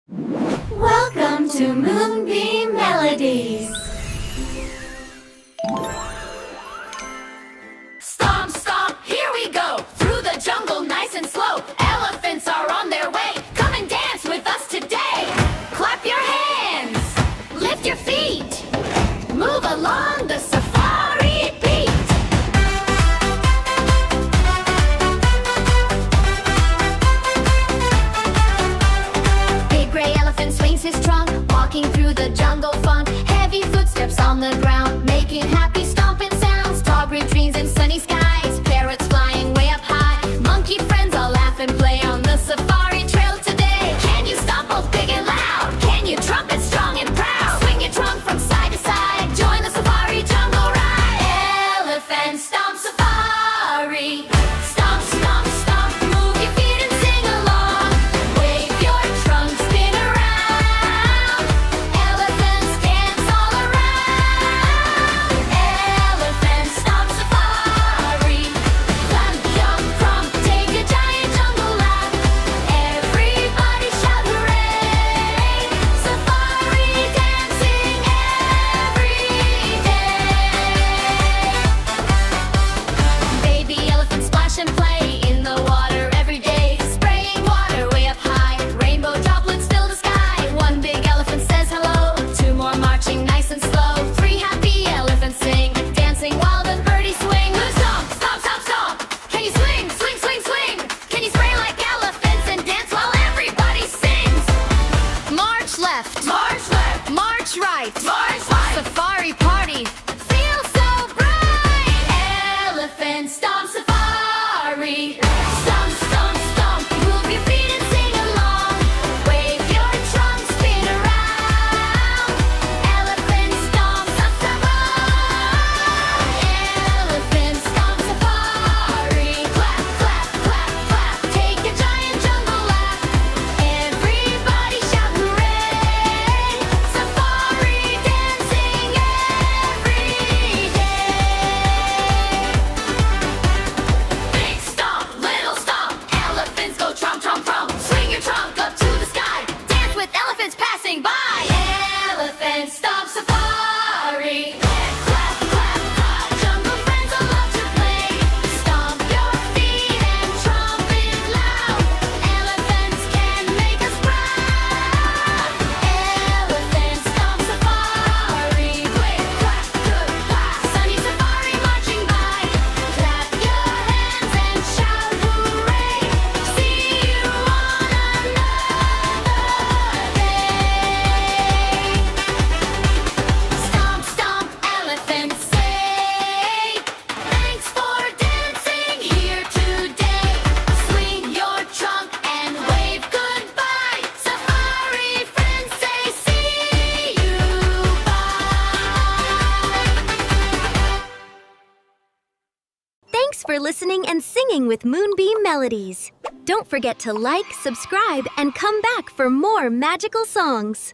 Welcome to Moonbeam Melodies. Stomp, stomp, here we go. Through the jungle nice and slow. Elephants are on their way. Come and dance with us today. Clap your hands. Lift your feet. Move along the safari beat. Big gray elephant swings his trunk, walking through the jungle funk. Heavy footsteps on the ground, making happy stomping sounds. Tall green trees and sunny skies, parrots flying way up high. Monkey friends all laugh and play on the safari trail today. Can you stomp both big and loud? Can you trumpet strong and proud? Swing your trunk from side to side, join the safari jungle ride. Elephant Stomp Safari. Stomp, stomp, stomp, move your feet and sing along. Wave your trunk, spin around. Elephants dance all around. Elephant Stomp Safari. Clap, jump, crump, take a giant jungle lap. Everybody shout hooray! Safari dancing every day. Baby elephants splash and play in the water every day. Spraying water way up high. Rainbow droplets fill the sky. One big elephant says hello. Two more marching nice and slow. Three happy elephants sing, dancing while the birdies swing. Who stomp, stomp, stomp, stomp? Can you swing, swing, swing, swing? Can you spray like elephants and dance while everybody sings? March left, march left, march right, march right. Safari party, feel so bright. Elephant Stomp Safari. Stomp, stomp, stomp, move your feet and sing along. Wave your trunk, spin around. Elephant Stomp Safari. Elephant Stomp Safari. Clap, clap, clap, clap, take a giant jungle lap. Everybody shout hooray! Safari dancing every day. Big stomp, little stomp, elephants go tromp, tromp, tromp. Swing your trunk up to the sky, dance with elephants passing by. Elephant Stomp Safari. Clap, clap, clap, jungle friends all love to play. Stomp your feet and trumpet loud. Elephants can make us proud. Elephant Stomp Safari. Quick, clap, good clap. Sunny safari marching by. Clap your hands and shout hooray. See you on another day. Stomp, stomp, elephants say, thanks for dancing here today. Swing your trunk and wave goodbye. Safari friends say, see you bye. Thanks for listening and singing with Moonbeam Melodies. Don't forget to like, subscribe, and come back for more magical songs.